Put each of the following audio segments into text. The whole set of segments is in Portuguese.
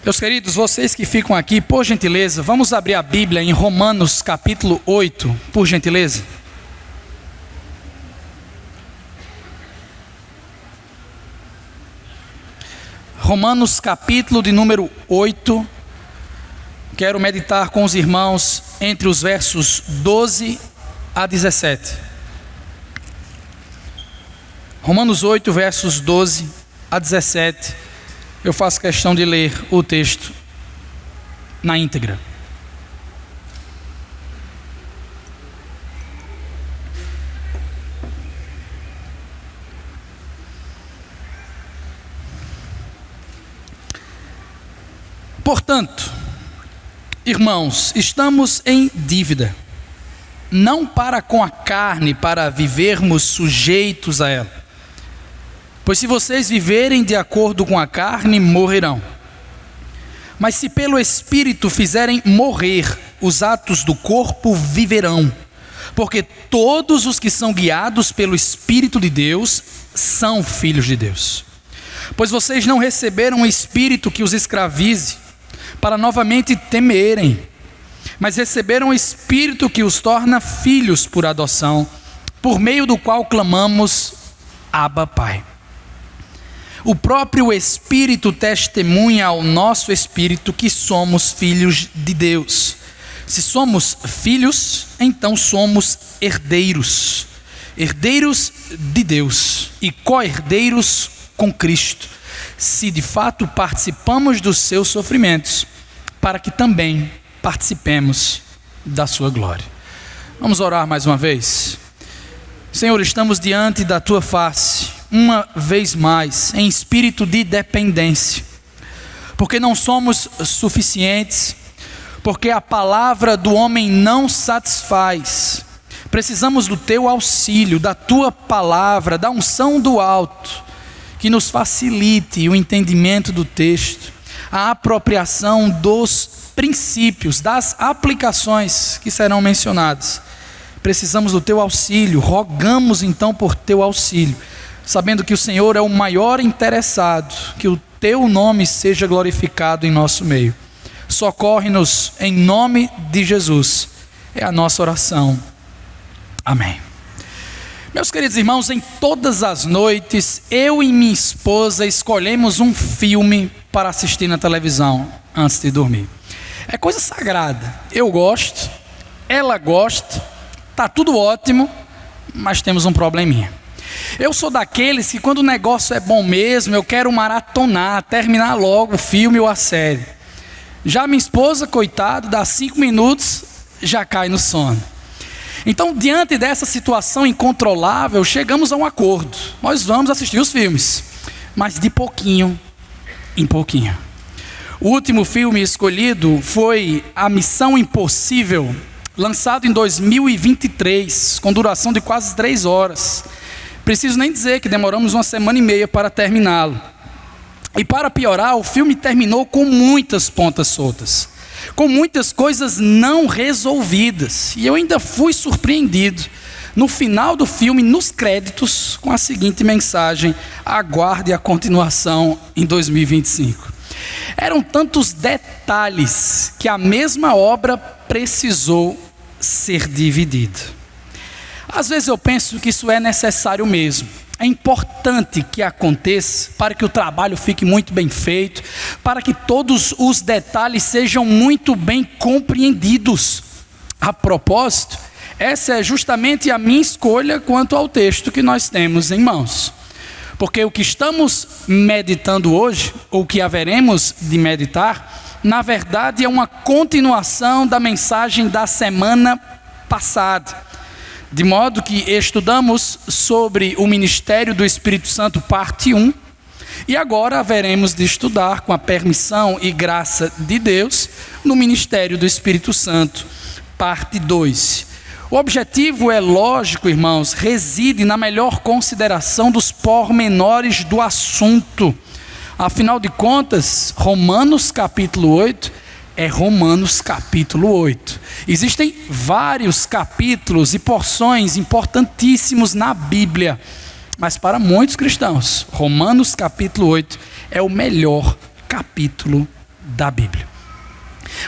Meus queridos, vocês que ficam aqui, por gentileza, vamos abrir a Bíblia em Romanos capítulo 8, por gentileza. Romanos capítulo de número 8, quero meditar com os irmãos entre os versos 12 a 17. Romanos 8, versos 12 a 17. Eu faço questão de ler o texto na íntegra. Portanto, irmãos, estamos em dívida, não para com a carne, para vivermos sujeitos a ela. Pois se vocês viverem de acordo com a carne, morrerão. Mas se pelo Espírito fizerem morrer os atos do corpo, viverão. Porque todos os que são guiados pelo Espírito de Deus são filhos de Deus. Pois vocês não receberam um espírito que os escravize, para novamente temerem, mas receberam um espírito que os torna filhos por adoção, por meio do qual clamamos, Abba, Pai. O próprio Espírito testemunha ao nosso espírito que somos filhos de Deus. Se somos filhos, então somos herdeiros, herdeiros de Deus e co-herdeiros com Cristo, se de fato participamos dos seus sofrimentos, para que também participemos da sua glória. Vamos orar mais uma vez. Senhor, estamos diante da tua face, uma vez mais, em espírito de dependência, porque não somos suficientes, porque a palavra do homem não satisfaz. Precisamos do teu auxílio, da tua palavra, da unção do alto, que nos facilite o entendimento do texto, a apropriação dos princípios, das aplicações que serão mencionadas. Precisamos do teu auxílio, rogamos então por teu auxílio, sabendo que o Senhor é o maior interessado, que o teu nome seja glorificado em nosso meio. Socorre-nos em nome de Jesus, é a nossa oração. Amém. Meus queridos irmãos, em todas as noites, eu e minha esposa escolhemos um filme para assistir na televisão antes de dormir. É coisa sagrada. Eu gosto, ela gosta, está tudo ótimo, mas temos um probleminha. Eu sou daqueles que quando o negócio é bom mesmo, eu quero maratonar, terminar logo o filme ou a série. Já minha esposa, coitado, dá 5 minutos, já cai no sono. Então, diante dessa situação incontrolável, chegamos a um acordo. Nós vamos assistir os filmes, mas de pouquinho em pouquinho. O último filme escolhido foi A Missão Impossível, lançado em 2023, com duração de quase 3 horas. Preciso nem dizer que demoramos 1 semana e meia para terminá-lo. E para piorar, o filme terminou com muitas pontas soltas, com muitas coisas não resolvidas. E eu ainda fui surpreendido no final do filme, nos créditos, com a seguinte mensagem: aguarde a continuação em 2025. Eram tantos detalhes que a mesma obra precisou ser dividida. Às vezes eu penso que isso é necessário mesmo. É importante que aconteça para que o trabalho fique muito bem feito, para que todos os detalhes sejam muito bem compreendidos. A propósito, essa é justamente a minha escolha quanto ao texto que nós temos em mãos. Porque o que estamos meditando hoje, ou que haveremos de meditar, na verdade é uma continuação da mensagem da semana passada. De modo que estudamos sobre o ministério do Espírito Santo, parte 1, e agora haveremos de estudar, com a permissão e graça de Deus, no ministério do Espírito Santo, parte 2. O objetivo é lógico, irmãos, reside na melhor consideração dos pormenores do assunto. Afinal de contas, Romanos capítulo 8 é Romanos capítulo 8. Existem vários capítulos e porções importantíssimos na Bíblia, mas para muitos cristãos, Romanos capítulo 8 é o melhor capítulo da Bíblia.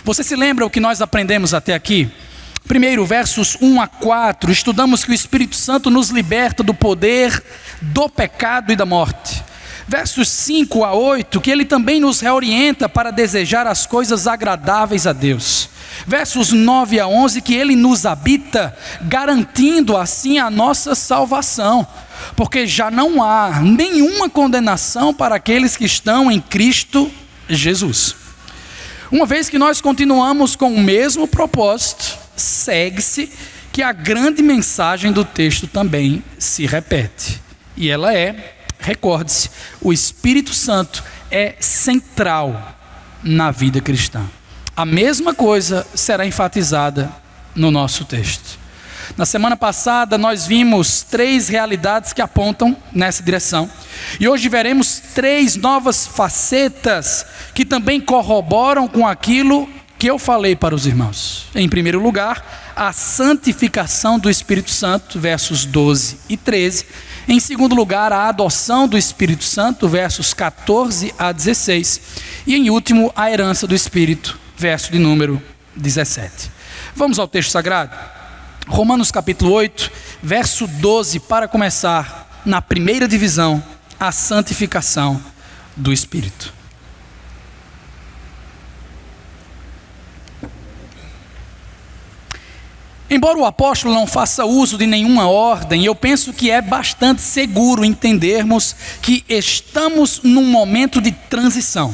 Você se lembra o que nós aprendemos até aqui? Primeiro, versos 1 a 4, estudamos que o Espírito Santo nos liberta do poder do pecado e da morte. Versos 5 a 8, que ele também nos reorienta para desejar as coisas agradáveis a Deus. Versos 9 a 11, que ele nos habita, garantindo assim a nossa salvação, porque já não há nenhuma condenação para aqueles que estão em Cristo Jesus. Uma vez que nós continuamos com o mesmo propósito, segue-se que a grande mensagem do texto também se repete. E ela é, recorde-se, o Espírito Santo é central na vida cristã. A mesma coisa será enfatizada no nosso texto. Na semana passada nós vimos 3 realidades que apontam nessa direção. E hoje veremos 3 novas facetas que também corroboram com aquilo que eu falei para os irmãos. Em primeiro lugar, a santificação do Espírito Santo, versos 12 e 13. Em segundo lugar, a adoção do Espírito Santo, versos 14 a 16. E em último, a herança do Espírito, verso de número 17. Vamos ao texto sagrado? Romanos capítulo 8, verso 12, para começar, na primeira divisão, a santificação do Espírito. Embora o apóstolo não faça uso de nenhuma ordem, eu penso que é bastante seguro entendermos que estamos num momento de transição,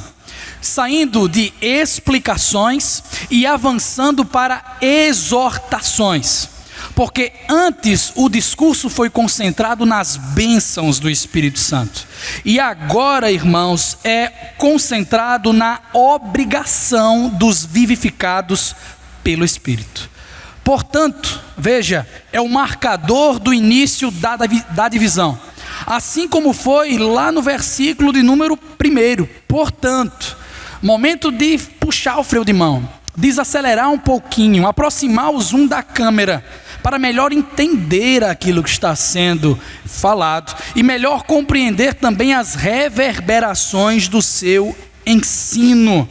saindo de explicações e avançando para exortações, porque antes o discurso foi concentrado nas bênçãos do Espírito Santo, e agora, irmãos, é concentrado na obrigação dos vivificados pelo Espírito. Portanto, veja, é o marcador do início da divisão, assim como foi lá no versículo de número 1. Portanto, momento de puxar o freio de mão, desacelerar um pouquinho, aproximar o zoom da câmera, para melhor entender aquilo que está sendo falado e melhor compreender também as reverberações do seu ensino.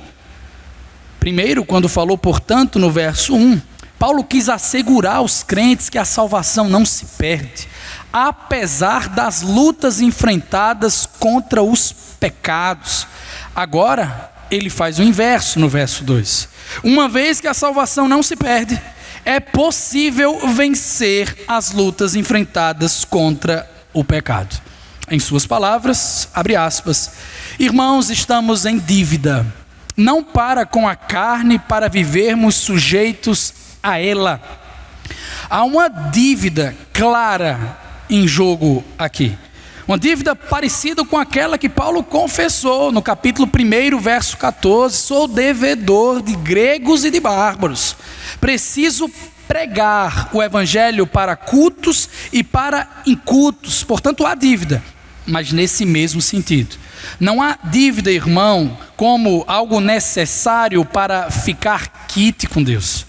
Primeiro, quando falou, portanto, no verso 1, Paulo quis assegurar aos crentes que a salvação não se perde, apesar das lutas enfrentadas contra os pecados. Agora, ele faz o inverso no verso 2. Uma vez que a salvação não se perde, é possível vencer as lutas enfrentadas contra o pecado. Em suas palavras, abre aspas, irmãos, estamos em dívida, não para com a carne, para vivermos sujeitos a ela. Há uma dívida clara em jogo aqui, uma dívida parecida com aquela que Paulo confessou no capítulo 1, verso 14, sou devedor de gregos e de bárbaros, preciso pregar o evangelho para cultos e para incultos. Portanto, há dívida, mas nesse mesmo sentido. Não há dívida, irmão, como algo necessário para ficar quite com Deus.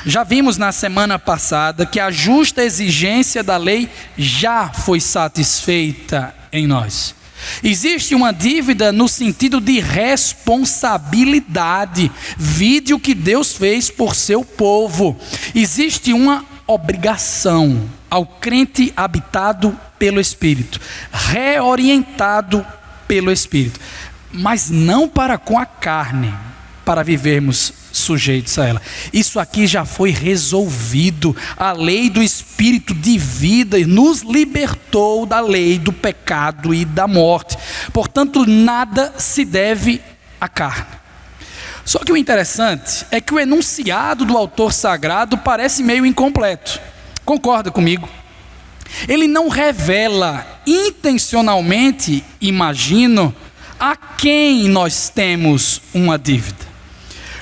Já vimos na semana passada que a justa exigência da lei já foi satisfeita em nós. Existe uma dívida no sentido de responsabilidade. Vide o que Deus fez por seu povo. Existe uma obrigação ao crente habitado pelo Espírito, reorientado pelo Espírito, mas não para com a carne, para vivermos sujeitos a ela. Isso aqui já foi resolvido. A lei do Espírito de vida nos libertou da lei do pecado e da morte. Portanto, nada se deve à carne. Só que o interessante é que o enunciado do autor sagrado parece meio incompleto. Concorda comigo? Ele não revela intencionalmente, imagino, a quem nós temos uma dívida.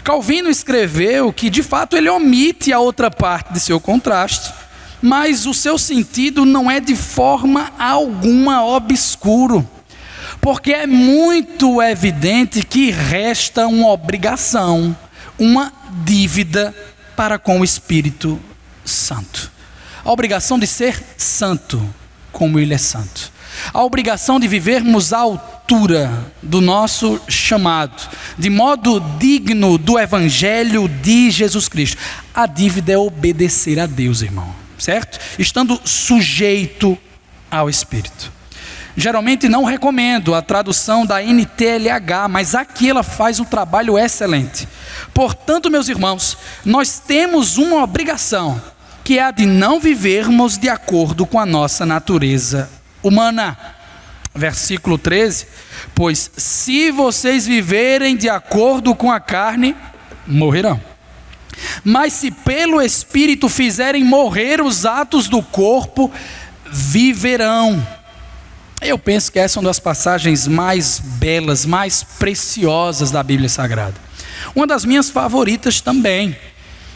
Calvino escreveu que de fato ele omite a outra parte de seu contraste, mas o seu sentido não é de forma alguma obscuro, porque é muito evidente que resta uma obrigação, uma dívida para com o Espírito Santo. A obrigação de ser santo, como ele é santo. A obrigação de vivermos autênticos altura do nosso chamado, de modo digno do Evangelho de Jesus Cristo, a dívida é obedecer a Deus, irmão, certo? Estando sujeito ao Espírito. Geralmente não recomendo a tradução da NTLH, mas aqui ela faz um trabalho excelente. Portanto, meus irmãos, nós temos uma obrigação, que é a de não vivermos de acordo com a nossa natureza humana. Versículo 13: pois se vocês viverem de acordo com a carne, morrerão. Mas se pelo Espírito fizerem morrer os atos do corpo, viverão. Eu penso que essa é uma das passagens mais belas, mais preciosas da Bíblia Sagrada. Uma das minhas favoritas também.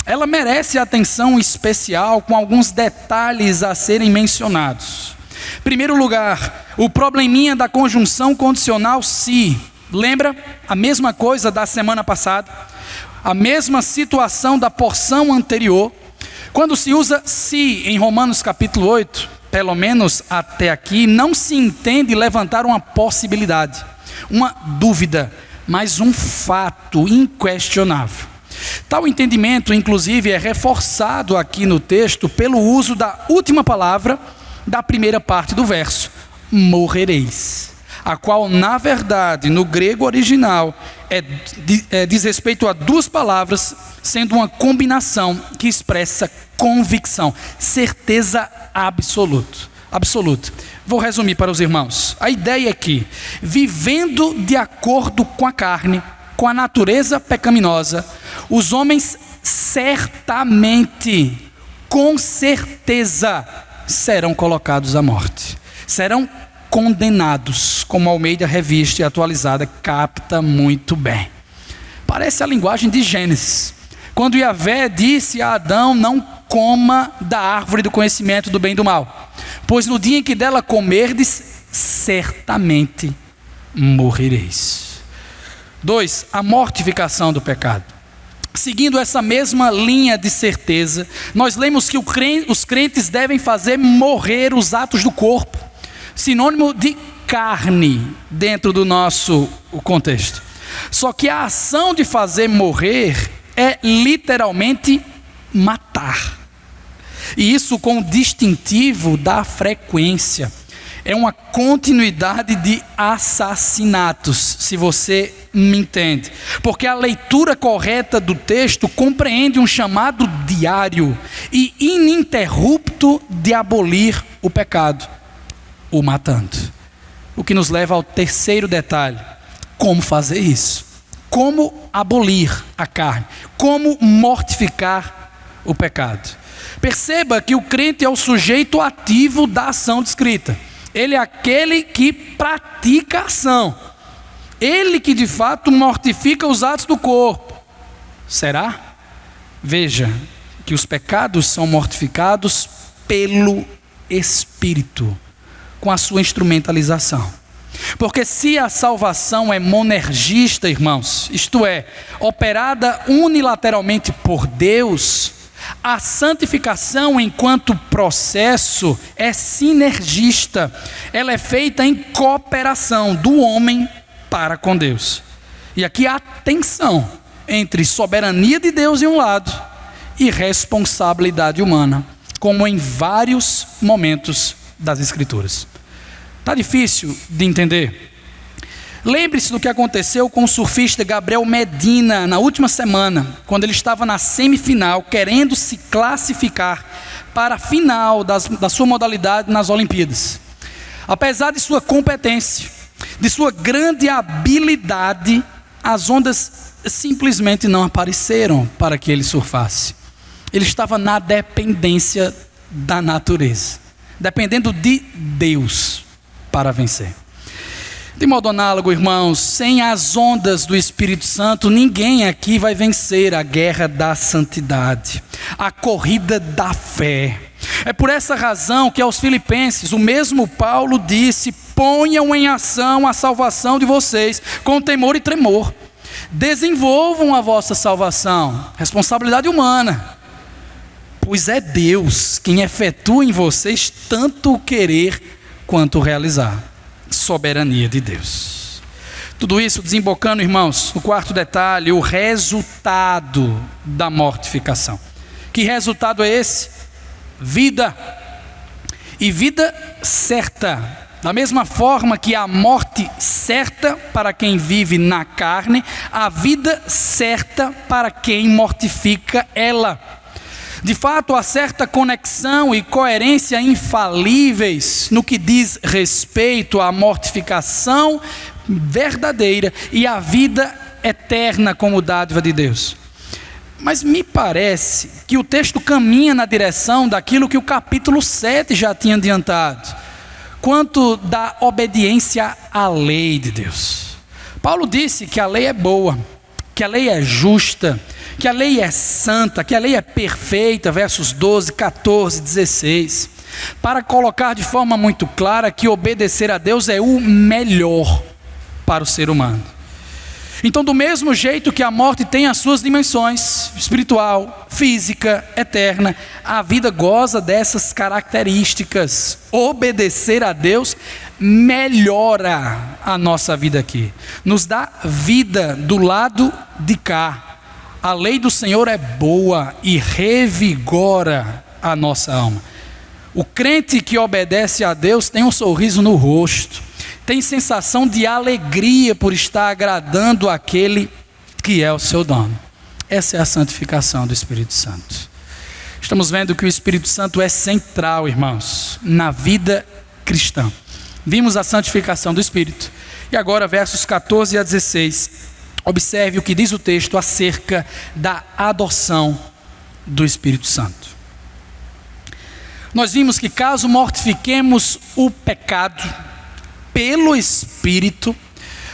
Ela merece atenção especial com alguns detalhes a serem mencionados. Em primeiro lugar, o probleminha da conjunção condicional se. Lembra? A mesma coisa da semana passada. A mesma situação da porção anterior. Quando se usa se em Romanos capítulo 8, pelo menos até aqui, não se entende levantar uma possibilidade, uma dúvida, mas um fato inquestionável. Tal entendimento, inclusive, é reforçado aqui no texto pelo uso da última palavra da primeira parte do verso, morrereis, a qual, na verdade, no grego original, diz respeito a duas palavras, sendo uma combinação que expressa convicção, certeza absoluta. Vou resumir para os irmãos. A ideia é que, vivendo de acordo com a carne, com a natureza pecaminosa, os homens certamente, com certeza, serão colocados à morte. Serão condenados, como a Almeida Revista e Atualizada capta muito bem. Parece a linguagem de Gênesis, quando Yahvé disse a Adão: não coma da árvore do conhecimento do bem e do mal, pois no dia em que dela comerdes, certamente morrereis. 2. A mortificação do pecado. Seguindo essa mesma linha de certeza, nós lemos que os crentes devem fazer morrer os atos do corpo, sinônimo de carne dentro do nosso contexto. Só que a ação de fazer morrer é literalmente matar. E isso com o distintivo da frequência. É uma continuidade de assassinatos, se você me entende. Porque a leitura correta do texto compreende um chamado diário e ininterrupto de abolir o pecado, o matando. O que nos leva ao terceiro detalhe: como fazer isso? Como abolir a carne? Como mortificar o pecado? Perceba que o crente é o sujeito ativo da ação descrita. Ele é aquele que pratica a ação. Ele que de fato mortifica os atos do corpo. Será? Veja que os pecados são mortificados pelo Espírito, com a sua instrumentalização. Porque se a salvação é monergista, irmãos, isto é, operada unilateralmente por Deus, a santificação enquanto processo é sinergista. Ela é feita em cooperação do homem para com Deus. E aqui há tensão entre soberania de Deus de um lado e responsabilidade humana, como em vários momentos das Escrituras. Está difícil de entender? Lembre-se do que aconteceu com o surfista Gabriel Medina na última semana, quando ele estava na semifinal, querendo se classificar para a final da sua modalidade nas Olimpíadas. Apesar de sua competência, de sua grande habilidade, as ondas simplesmente não apareceram para que ele surfasse. Ele estava na dependência da natureza, dependendo de Deus para vencer. De modo análogo, irmãos, sem as ondas do Espírito Santo, ninguém aqui vai vencer a guerra da santidade, a corrida da fé. É por essa razão que aos Filipenses, o mesmo Paulo disse: ponham em ação a salvação de vocês com temor e tremor. Desenvolvam a vossa salvação, responsabilidade humana, pois é Deus quem efetua em vocês tanto o querer quanto o realizar. Soberania de Deus. Tudo isso desembocando, irmãos, no quarto detalhe, o resultado da mortificação. Que resultado é esse? Vida. E vida certa. Da mesma forma que a morte certa para quem vive na carne, a vida certa para quem mortifica ela. De fato, há certa conexão e coerência infalíveis no que diz respeito à mortificação verdadeira e à vida eterna como dádiva de Deus. Mas me parece que o texto caminha na direção daquilo que o capítulo 7 já tinha adiantado, quanto da obediência à lei de Deus. Paulo disse que a lei é boa, que a lei é justa, que a lei é santa, que a lei é perfeita, versos 12, 14, 16, para colocar de forma muito clara que obedecer a Deus é o melhor para o ser humano. Então, do mesmo jeito que a morte tem as suas dimensões, espiritual, física, eterna, a vida goza dessas características. Obedecer a Deus melhora a nossa vida aqui, nos dá vida do lado de cá. A lei do Senhor é boa e revigora a nossa alma. O crente que obedece a Deus tem um sorriso no rosto, tem sensação de alegria por estar agradando aquele que é o seu dono. Essa é a santificação do Espírito Santo. Estamos vendo que o Espírito Santo é central, irmãos, na vida cristã. Vimos a santificação do Espírito. E agora, versos 14 a 16, observe o que diz o texto acerca da adoção do Espírito Santo. Nós vimos que caso mortifiquemos o pecado pelo Espírito,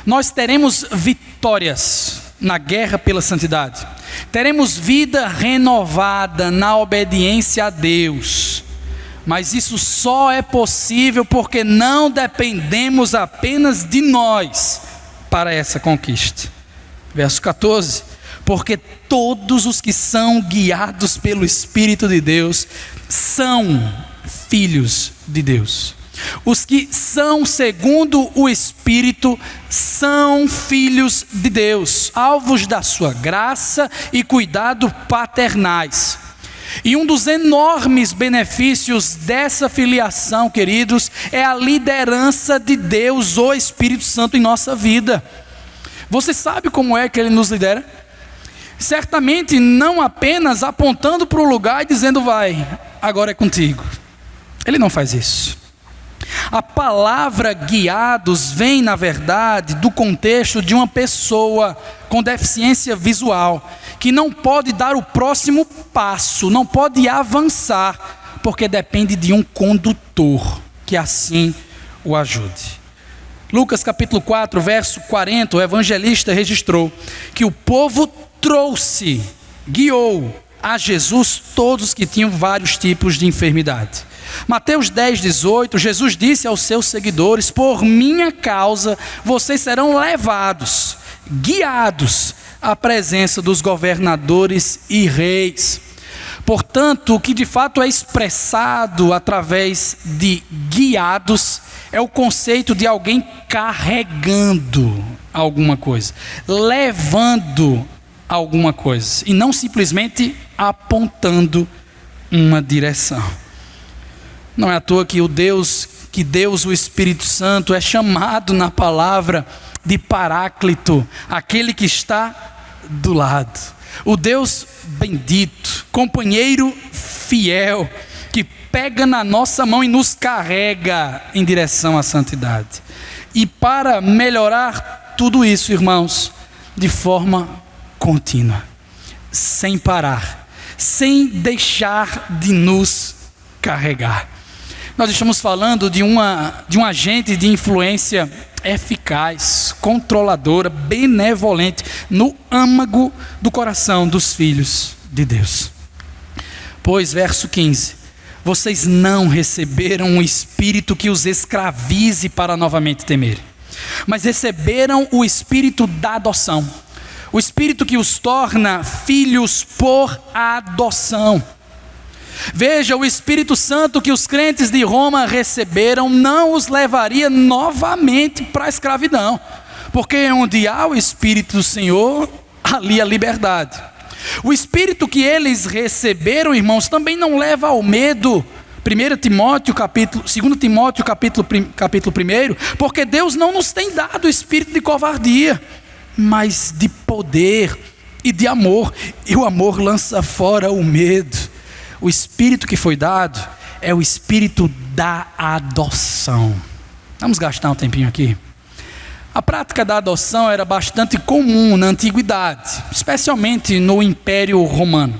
nós teremos vitórias na guerra pela santidade. Teremos vida renovada na obediência a Deus. Mas isso só é possível porque não dependemos apenas de nós para essa conquista. Verso 14: porque todos os que são guiados pelo Espírito de Deus são filhos de Deus. Os que são segundo o Espírito são filhos de Deus, alvos da sua graça e cuidado paternais. E um dos enormes benefícios dessa filiação, queridos, é a liderança de Deus, o Espírito Santo, em nossa vida. Você sabe como é que Ele nos lidera? Certamente não apenas apontando para o lugar e dizendo: vai, agora é contigo. Ele não faz isso. A palavra guiados vem, na verdade, do contexto de uma pessoa com deficiência visual, que não pode dar o próximo passo, não pode avançar, porque depende de um condutor que assim o ajude. Lucas capítulo 4, verso 40, o evangelista registrou que o povo guiou a Jesus todos que tinham vários tipos de enfermidade. Mateus 10, 18, Jesus disse aos seus seguidores: por minha causa vocês serão levados, guiados à presença dos governadores e reis. Portanto, o que de fato é expressado através de guiados é o conceito de alguém carregando alguma coisa, levando alguma coisa, e não simplesmente apontando uma direção. Não é à toa que Deus, o Espírito Santo, é chamado na palavra de Paráclito, aquele que está do lado. O Deus bendito, companheiro fiel, que pega na nossa mão e nos carrega em direção à santidade. E para melhorar tudo isso, irmãos, de forma contínua, sem parar, sem deixar de nos carregar. Nós estamos falando de um agente de influência eficaz, controladora, benevolente, no âmago do coração dos filhos de Deus. Pois, verso 15: vocês não receberam um espírito que os escravize para novamente temerem, mas receberam o espírito da adoção, o espírito que os torna filhos por adoção. Veja, o Espírito Santo que os crentes de Roma receberam não os levaria novamente para a escravidão, porque onde há o Espírito do Senhor, ali a liberdade. O Espírito que eles receberam, irmãos, também não leva ao medo. 2 Timóteo capítulo 1, porque Deus não nos tem dado o espírito de covardia, mas de poder e de amor, e o amor lança fora o medo. O espírito que foi dado é o espírito da adoção. Vamos gastar um tempinho aqui. A prática da adoção era bastante comum na antiguidade, especialmente no Império Romano.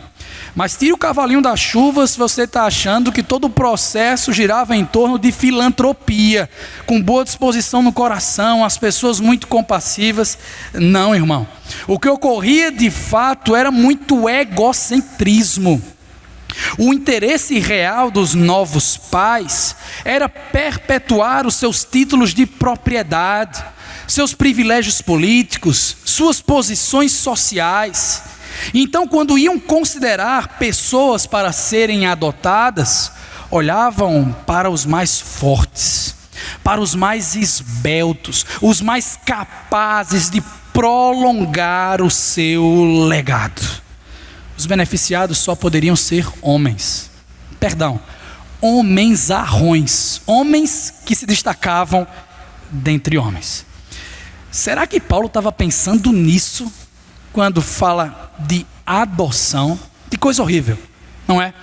Mas tire o cavalinho da chuva se você está achando que todo o processo girava em torno de filantropia, com boa disposição no coração, as pessoas muito compassivas. Não, irmão. O que ocorria de fato era muito egocentrismo. O interesse real dos novos pais era perpetuar os seus títulos de propriedade, seus privilégios políticos, suas posições sociais. Então, quando iam considerar pessoas para serem adotadas, olhavam para os mais fortes, para os mais esbeltos, os mais capazes de prolongar o seu legado. Os beneficiados só poderiam ser homens. Homens-arrões, homens que se destacavam dentre homens. Será que Paulo estava pensando nisso quando fala de adoção? Que coisa horrível, não é?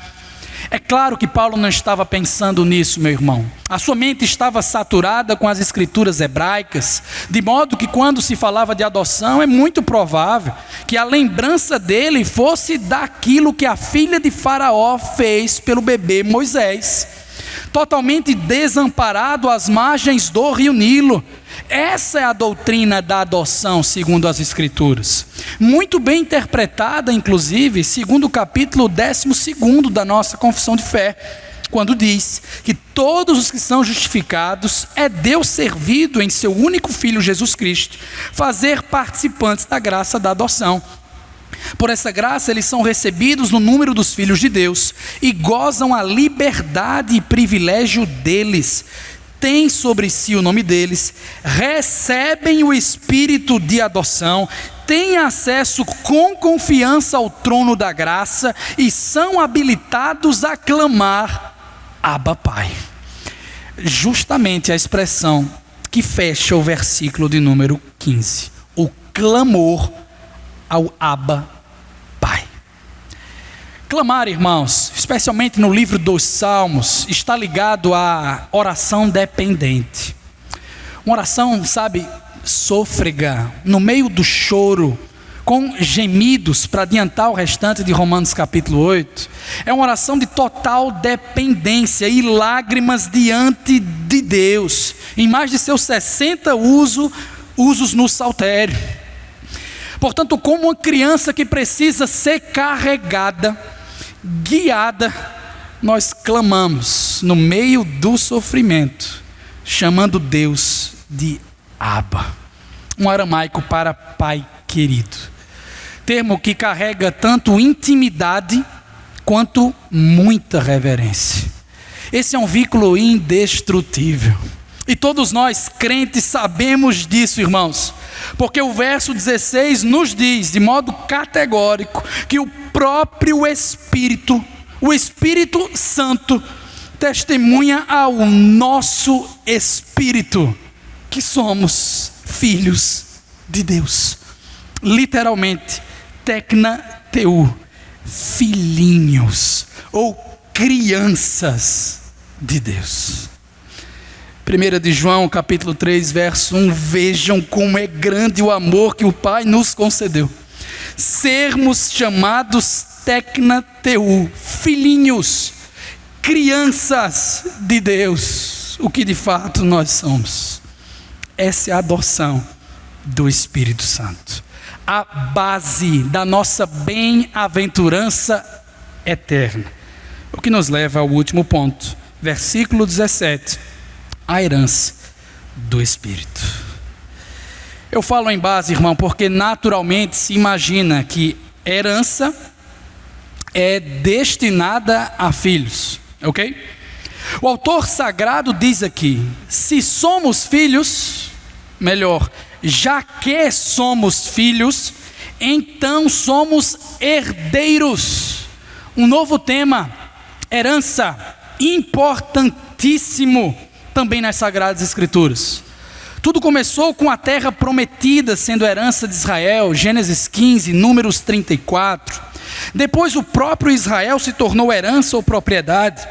É claro que Paulo não estava pensando nisso, meu irmão. A sua mente estava saturada com as escrituras hebraicas, de modo que quando se falava de adoção, é muito provável que a lembrança dele fosse daquilo que a filha de Faraó fez pelo bebê Moisés, totalmente desamparado às margens do rio Nilo. Essa é a doutrina da adoção, segundo as Escrituras. Muito bem interpretada, inclusive, segundo o capítulo 12 da nossa confissão de fé, quando diz que todos os que são justificados é Deus servido em seu único Filho Jesus Cristo, fazer participantes da graça da adoção. Por essa graça eles são recebidos no número dos filhos de Deus e gozam a liberdade e privilégio deles, têm sobre si o nome deles, recebem o espírito de adoção, têm acesso com confiança ao trono da graça e são habilitados a clamar: Abba, Pai. Justamente a expressão que fecha o versículo de número 15, o clamor ao Abba, Pai. Clamar, irmãos, especialmente no livro dos Salmos, está ligado à oração dependente. Uma oração, sôfrega, no meio do choro, com gemidos, para adiantar o restante de Romanos capítulo 8. É uma oração de total dependência e lágrimas diante de Deus, em mais de seus 60 usos no saltério. Portanto, como uma criança que precisa ser carregada, guiada, nós clamamos no meio do sofrimento, chamando Deus de Abba, um aramaico para Pai querido, termo que carrega tanto intimidade quanto muita reverência. Esse é um vínculo indestrutível, e todos nós crentes sabemos disso, irmãos, porque o verso 16 nos diz de modo categórico que o próprio Espírito, o Espírito Santo, testemunha ao nosso espírito que somos filhos de Deus. Literalmente, tecna teu, filhinhos ou crianças de Deus. 1 de João capítulo 3 verso 1, vejam como é grande o amor que o Pai nos concedeu, sermos chamados tecna teu, filhinhos, crianças de Deus, o que de fato nós somos. Essa é a adoção do Espírito Santo, a base da nossa bem-aventurança eterna. O que nos leva ao último ponto, versículo 17, a herança do Espírito. Eu falo em base, irmão, porque naturalmente se imagina que herança é destinada a filhos, ok? O autor sagrado diz aqui: se somos filhos, melhor, já que somos filhos, então somos herdeiros. Um novo tema, herança, importantíssimo também nas Sagradas Escrituras. Tudo começou com a terra prometida sendo herança de Israel, Gênesis 15, Números 34. Depois o próprio Israel se tornou herança ou propriedade.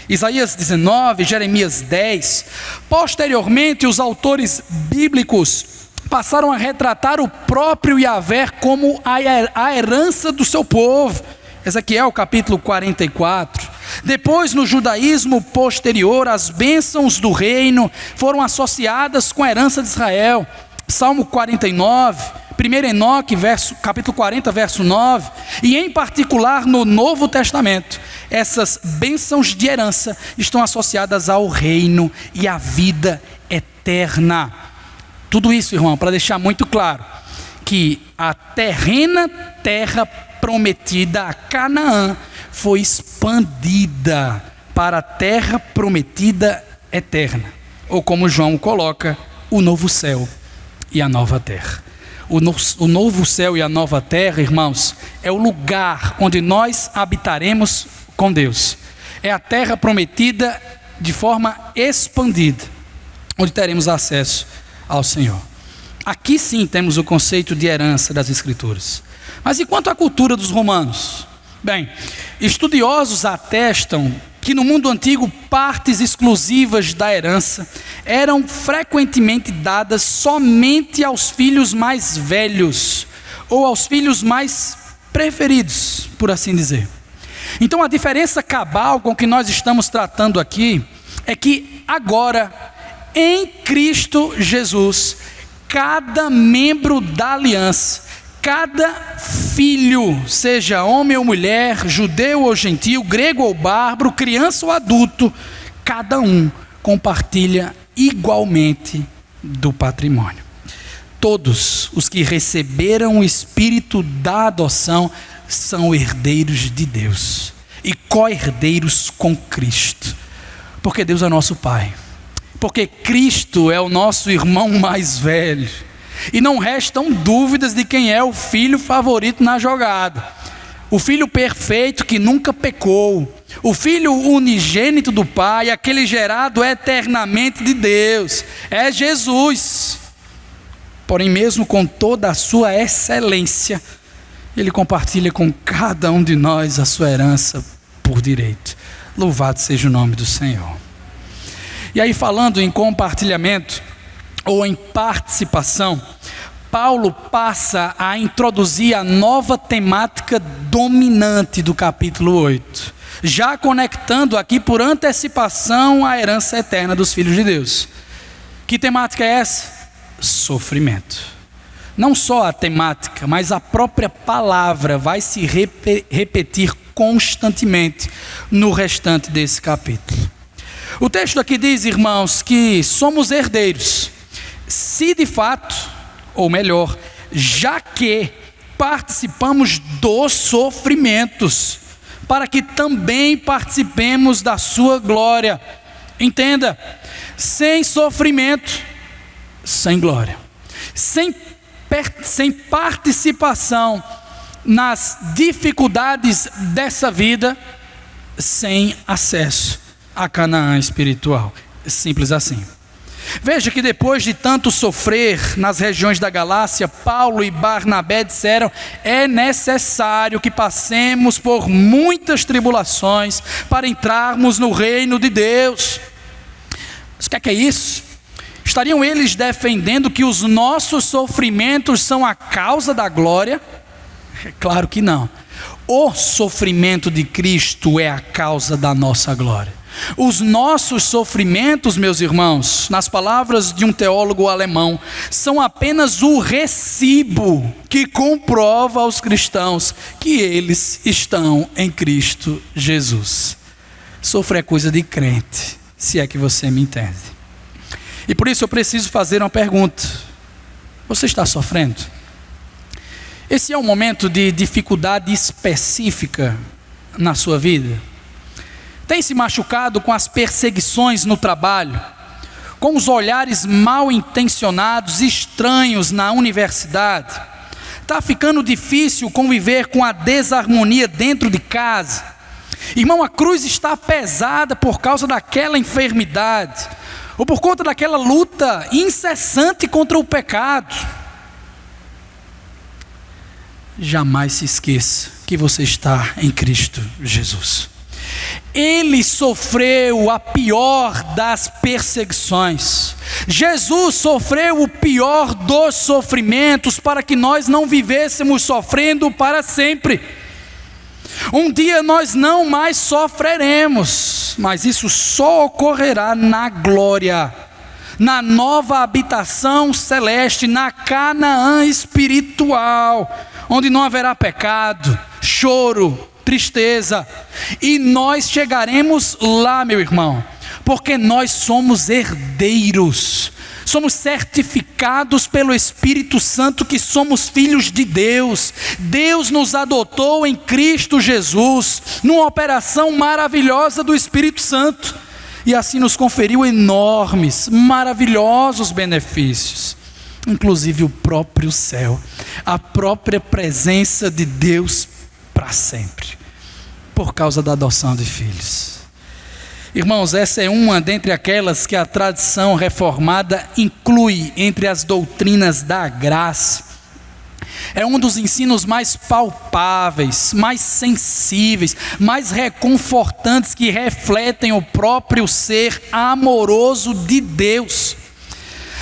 Isaías 19, Jeremias 10. Posteriormente, os autores bíblicos passaram a retratar o próprio Yahvé como a herança do seu povo. Ezequiel capítulo 44. Depois, no judaísmo posterior, as bênçãos do reino foram associadas com a herança de Israel. Salmo 49, 1 Enoque, capítulo 40, verso 9. E em particular no Novo Testamento, essas bênçãos de herança estão associadas ao reino e à vida eterna. Tudo isso, irmão, para deixar muito claro que a terrena terra prometida a Canaã foi expandida para a terra prometida eterna, ou como João coloca, o novo céu e a nova terra. O novo céu e a nova terra, irmãos, é o lugar onde nós habitaremos com Deus. É a terra prometida de forma expandida, onde teremos acesso ao Senhor. Aqui sim temos o conceito de herança das Escrituras. Mas e quanto à cultura dos romanos? Bem, estudiosos atestam que no mundo antigo partes exclusivas da herança eram frequentemente dadas somente aos filhos mais velhos ou aos filhos mais preferidos, por assim dizer. Então a diferença cabal com que nós estamos tratando aqui é que agora, em Cristo Jesus, cada membro da aliança, cada filho, seja homem ou mulher, judeu ou gentil, grego ou bárbaro, criança ou adulto, cada um compartilha igualmente do patrimônio. Todos os que receberam o espírito da adoção são herdeiros de Deus e co-herdeiros com Cristo, porque Deus é nosso Pai, porque Cristo é o nosso irmão mais velho. E não restam dúvidas de quem é o filho favorito na jogada. O filho perfeito que nunca pecou. O filho unigênito do Pai, aquele gerado eternamente de Deus. É Jesus. Porém, mesmo com toda a sua excelência, Ele compartilha com cada um de nós a sua herança por direito. Louvado seja o nome do Senhor. E aí, falando em compartilhamento, ou em participação, Paulo passa a introduzir a nova temática dominante do capítulo 8, já conectando aqui por antecipação a herança eterna dos filhos de Deus. Que temática é essa? Sofrimento. Não só a temática, mas a própria palavra vai se repetir constantemente no restante desse capítulo. O texto aqui diz, irmãos, que somos herdeiros, se de fato, ou melhor, já que participamos dos sofrimentos, para que também participemos da sua glória. Entenda, sem sofrimento, sem glória. Sem participação nas dificuldades dessa vida, sem acesso a Canaã espiritual. Simples assim. Veja que depois de tanto sofrer nas regiões da Galácia, Paulo e Barnabé disseram: é necessário que passemos por muitas tribulações para entrarmos no reino de Deus. Mas o que é isso? Estariam eles defendendo que os nossos sofrimentos são a causa da glória? É claro que não. O sofrimento de Cristo é a causa da nossa glória. Os nossos sofrimentos, meus irmãos, nas palavras de um teólogo alemão, são apenas o recibo que comprova aos cristãos que eles estão em Cristo Jesus. Sofrer é coisa de crente, se é que você me entende. E por isso eu preciso fazer uma pergunta: você está sofrendo? Esse é um momento de dificuldade específica na sua vida? Tem se machucado com as perseguições no trabalho, com os olhares mal intencionados, estranhos na universidade. Está ficando difícil conviver com a desarmonia dentro de casa. Irmão, a cruz está pesada por causa daquela enfermidade, ou por conta daquela luta incessante contra o pecado. Jamais se esqueça que você está em Cristo Jesus. Ele sofreu a pior das perseguições. Jesus sofreu o pior dos sofrimentos para que nós não vivêssemos sofrendo para sempre. Um dia nós não mais sofreremos, mas isso só ocorrerá na glória, na nova habitação celeste, na Canaã espiritual, onde não haverá pecado, choro, tristeza, e nós chegaremos lá, meu irmão, porque nós somos herdeiros, somos certificados pelo Espírito Santo que somos filhos de Deus. Deus nos adotou em Cristo Jesus, numa operação maravilhosa do Espírito Santo, e assim nos conferiu enormes, maravilhosos benefícios, inclusive o próprio céu, a própria presença de Deus para sempre, por causa da adoção de filhos. Irmãos, essa é uma dentre aquelas que a tradição reformada inclui entre as doutrinas da graça. É um dos ensinos mais palpáveis, mais sensíveis, mais reconfortantes, que refletem o próprio ser amoroso de Deus.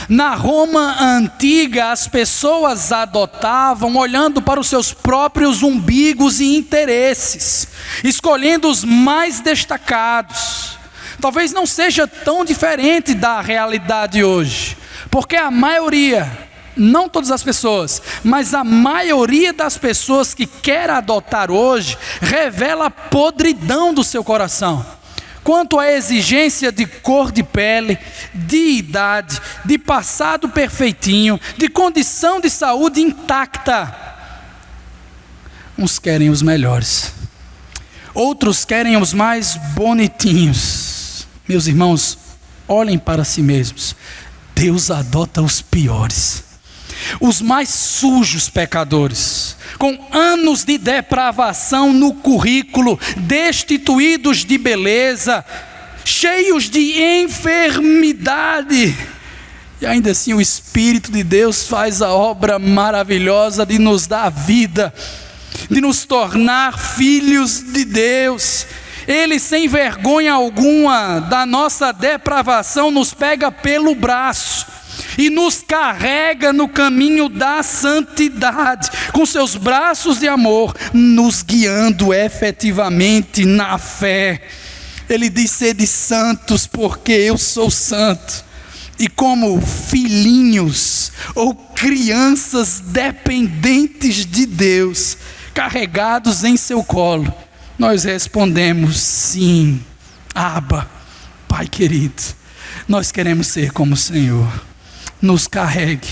Na Roma antiga, as pessoas adotavam olhando para os seus próprios umbigos e interesses, escolhendo os mais destacados. Talvez não seja tão diferente da realidade hoje, porque a maioria, não todas as pessoas, mas a maioria das pessoas que quer adotar hoje, revela a podridão do seu coração quanto à exigência de cor de pele, de idade, de passado perfeitinho, de condição de saúde intacta. Uns querem os melhores, outros querem os mais bonitinhos. Meus irmãos, olhem para si mesmos. Deus adota os piores, os mais sujos pecadores, com anos de depravação no currículo, destituídos de beleza, cheios de enfermidade, e ainda assim o Espírito de Deus faz a obra maravilhosa de nos dar vida, de nos tornar filhos de Deus. Ele, sem vergonha alguma da nossa depravação, nos pega pelo braço e nos carrega no caminho da santidade, com seus braços de amor, nos guiando efetivamente na fé. Ele diz: sede santos, porque eu sou santo. E como filhinhos ou crianças dependentes de Deus, carregados em seu colo, nós respondemos: sim, Abba, Pai querido, nós queremos ser como o Senhor. Nos carregue,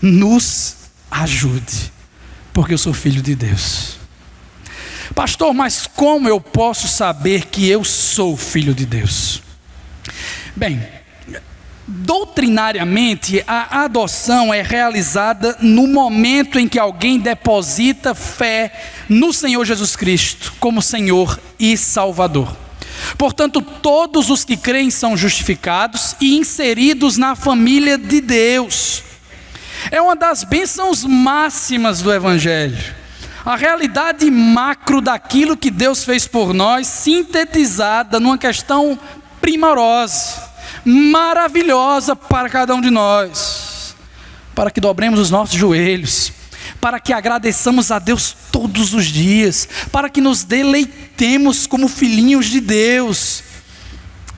nos ajude, porque eu sou filho de Deus. Pastor, mas como eu posso saber que eu sou filho de Deus? Bem, doutrinariamente, a adoção é realizada no momento em que alguém deposita fé no Senhor Jesus Cristo como Senhor e Salvador. Portanto, todos os que creem são justificados e inseridos na família de Deus. É uma das bênçãos máximas do Evangelho, a realidade macro daquilo que Deus fez por nós, sintetizada numa questão primorosa, maravilhosa para cada um de nós, para que dobremos os nossos joelhos, para que agradeçamos a Deus todos os dias, para que nos deleitemos como filhinhos de Deus.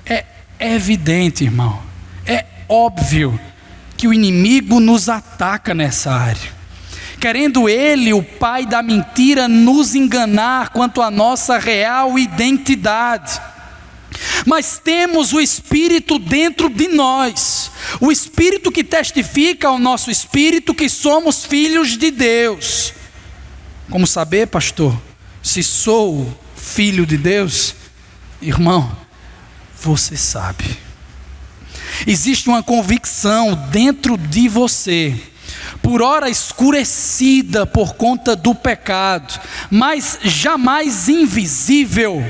É evidente, irmão, é óbvio que o inimigo nos ataca nessa área, querendo ele, o pai da mentira, nos enganar quanto à nossa real identidade. Mas temos o Espírito dentro de nós, o Espírito que testifica ao nosso espírito que somos filhos de Deus. Como saber, pastor, se sou filho de Deus? Irmão, você sabe. Existe uma convicção dentro de você, por ora escurecida por conta do pecado, mas jamais invisível.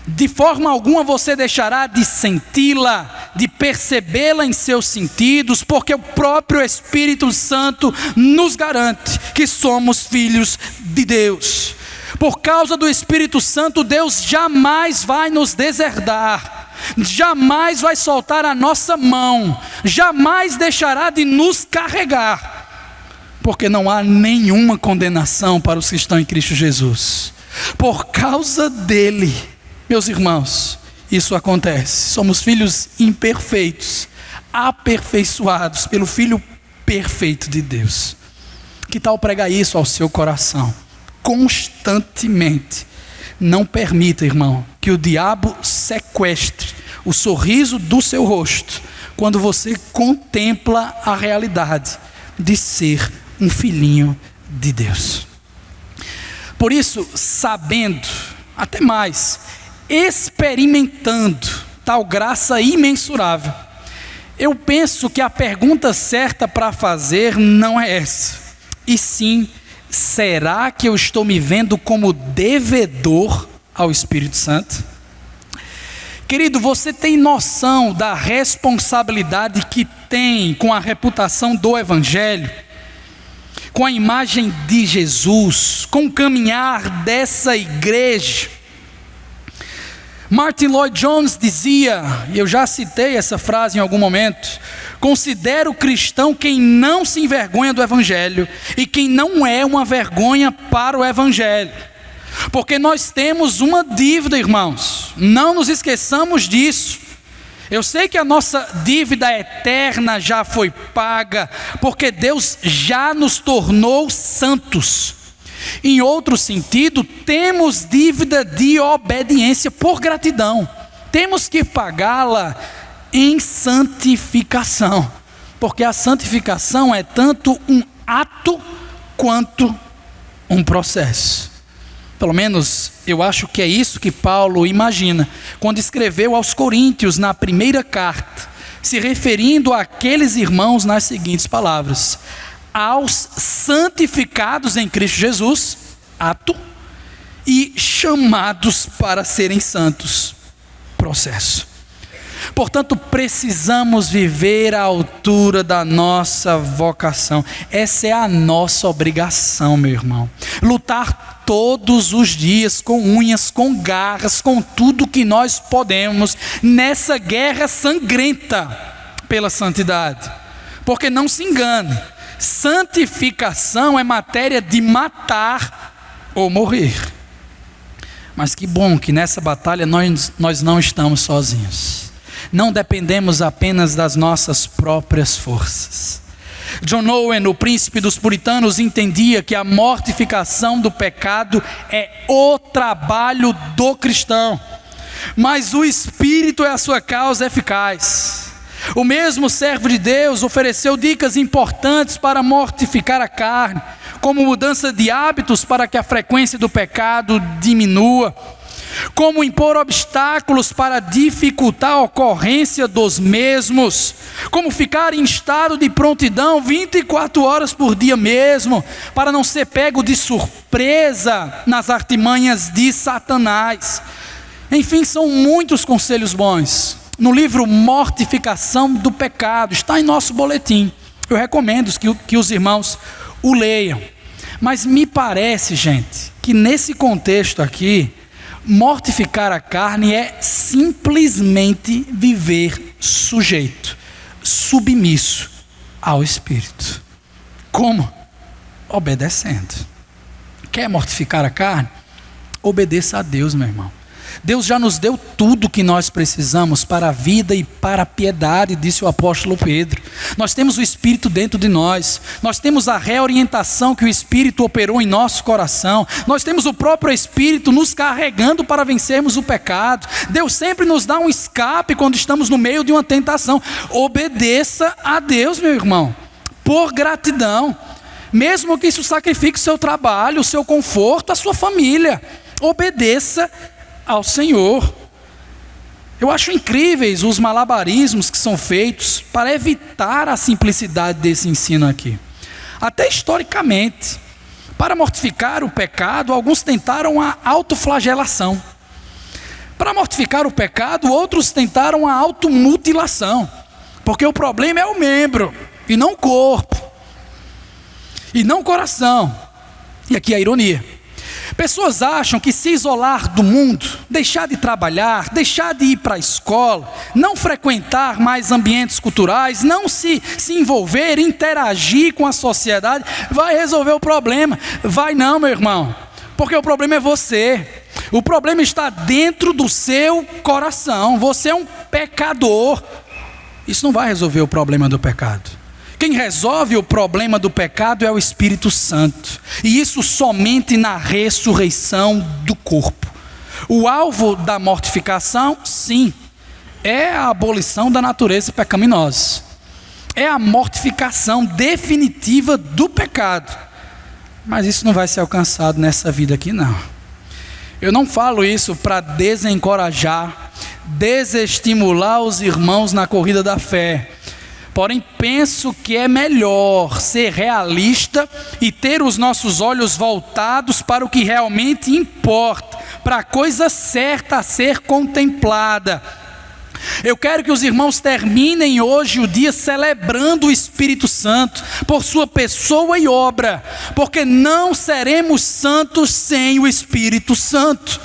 De forma alguma você deixará de senti-la, de percebê-la em seus sentidos, porque o próprio Espírito Santo nos garante que somos filhos de Deus. Por causa do Espírito Santo, Deus jamais vai nos deserdar, jamais vai soltar a nossa mão, jamais deixará de nos carregar, porque não há nenhuma condenação para os que estão em Cristo Jesus. Por causa dele, meus irmãos, isso acontece. Somos filhos imperfeitos, aperfeiçoados pelo Filho perfeito de Deus. Que tal pregar isso ao seu coração? Constantemente. Não permita, irmão, que o diabo sequestre o sorriso do seu rosto quando você contempla a realidade de ser um filhinho de Deus. Por isso, sabendo, até mais, experimentando tal graça imensurável, eu penso que a pergunta certa para fazer não é essa, e sim, será que eu estou me vendo como devedor ao Espírito Santo? Querido, você tem noção da responsabilidade que tem com a reputação do Evangelho, com a imagem de Jesus, com o caminhar dessa igreja? Martin Lloyd-Jones dizia, e eu já citei essa frase em algum momento: considero cristão quem não se envergonha do Evangelho e quem não é uma vergonha para o Evangelho. Porque nós temos uma dívida, irmãos, não nos esqueçamos disso. Eu sei que a nossa dívida eterna já foi paga, porque Deus já nos tornou santos. Em outro sentido, temos dívida de obediência por gratidão. Temos que pagá-la em santificação, porque a santificação é tanto um ato quanto um processo. Pelo menos eu acho que é isso que Paulo imagina quando escreveu aos Coríntios na primeira carta, se referindo àqueles irmãos nas seguintes palavras: aos santificados em Cristo Jesus, ato, e chamados para serem santos, processo. Portanto, precisamos viver à altura da nossa vocação. Essa é a nossa obrigação, meu irmão. Lutar todos os dias, com unhas, com garras, com tudo que nós podemos, nessa guerra sangrenta pela santidade. Porque não se engane, santificação é matéria de matar ou morrer. Mas que bom que nessa batalha nós não estamos sozinhos. Não dependemos apenas das nossas próprias forças. John Owen, o príncipe dos puritanos, entendia que a mortificação do pecado é o trabalho do cristão, mas o Espírito é a sua causa eficaz. O mesmo servo de Deus ofereceu dicas importantes para mortificar a carne, como mudança de hábitos para que a frequência do pecado diminua, como impor obstáculos para dificultar a ocorrência dos mesmos, como ficar em estado de prontidão 24 horas por dia mesmo, para não ser pego de surpresa nas artimanhas de Satanás. Enfim, são muitos conselhos bons. No livro Mortificação do Pecado, está em nosso boletim. Eu recomendo que os irmãos o leiam. Mas me parece, gente, que nesse contexto aqui, mortificar a carne é simplesmente viver sujeito, submisso ao Espírito. Como? Obedecendo. Quer mortificar a carne? Obedeça a Deus, meu irmão. Deus já nos deu tudo que nós precisamos para a vida e para a piedade, disse o apóstolo Pedro. Nós temos o Espírito dentro de nós, nós temos a reorientação que o Espírito operou em nosso coração, nós temos o próprio Espírito nos carregando para vencermos o pecado. Deus sempre nos dá um escape quando estamos no meio de uma tentação. Obedeça a Deus, meu irmão, por gratidão, mesmo que isso sacrifique o seu trabalho, o seu conforto, a sua família. Obedeça ao Senhor. Eu acho incríveis os malabarismos que são feitos para evitar a simplicidade desse ensino aqui. Até historicamente, para mortificar o pecado, alguns tentaram a autoflagelação. Para mortificar o pecado, outros tentaram a automutilação. Porque o problema é o membro, e não o corpo, e não o coração. E aqui a ironia. Pessoas acham que se isolar do mundo, deixar de trabalhar, deixar de ir para a escola, não frequentar mais ambientes culturais, não se envolver, interagir com a sociedade, vai resolver o problema. Vai não, meu irmão, porque o problema é você. O problema está dentro do seu coração. Você é um pecador. Isso não vai resolver o problema do pecado. Quem resolve o problema do pecado é o Espírito Santo. E isso somente na ressurreição do corpo. O alvo da mortificação, sim, é a abolição da natureza pecaminosa. É a mortificação definitiva do pecado. Mas isso não vai ser alcançado nessa vida aqui, não. Eu não falo isso para desencorajar, desestimular os irmãos na corrida da fé. Porém, penso que é melhor ser realista e ter os nossos olhos voltados para o que realmente importa, para a coisa certa a ser contemplada. Eu quero que os irmãos terminem hoje o dia celebrando o Espírito Santo por sua pessoa e obra, porque não seremos santos sem o Espírito Santo.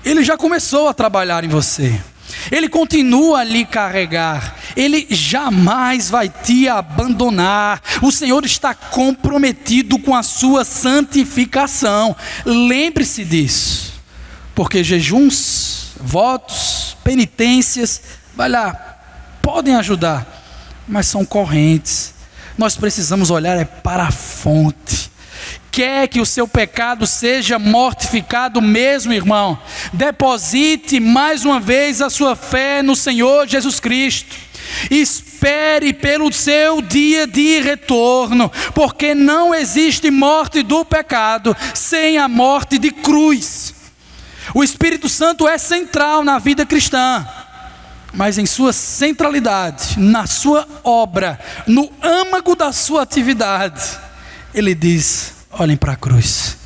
Ele já começou a trabalhar em você. Ele continua a lhe carregar. Ele jamais vai te abandonar. O Senhor está comprometido com a sua santificação. Lembre-se disso. Porque jejuns, votos, penitências, vai lá, podem ajudar, mas são correntes. Nós precisamos olhar para a fonte. Quer que o seu pecado seja mortificado mesmo, irmão? Deposite mais uma vez a sua fé no Senhor Jesus Cristo. Espere pelo seu dia de retorno, porque não existe morte do pecado sem a morte de cruz. O Espírito Santo é central na vida cristã, mas em sua centralidade, na sua obra, no âmago da sua atividade, ele diz: olhem para a cruz,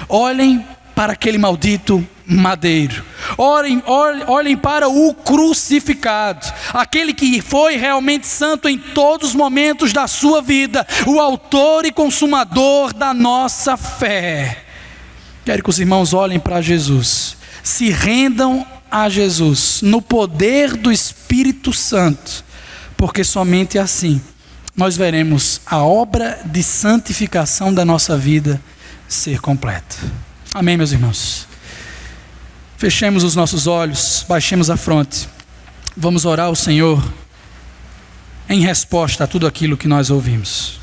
olhem para aquele maldito madeiro, olhem para o crucificado, aquele que foi realmente santo em todos os momentos da sua vida, o autor e consumador da nossa fé. Quero que os irmãos olhem para Jesus, se rendam a Jesus no poder do Espírito Santo, porque somente assim nós veremos a obra de santificação da nossa vida ser completa. Amém, meus irmãos? Fechemos os nossos olhos, baixemos a fronte, vamos orar ao Senhor em resposta a tudo aquilo que nós ouvimos.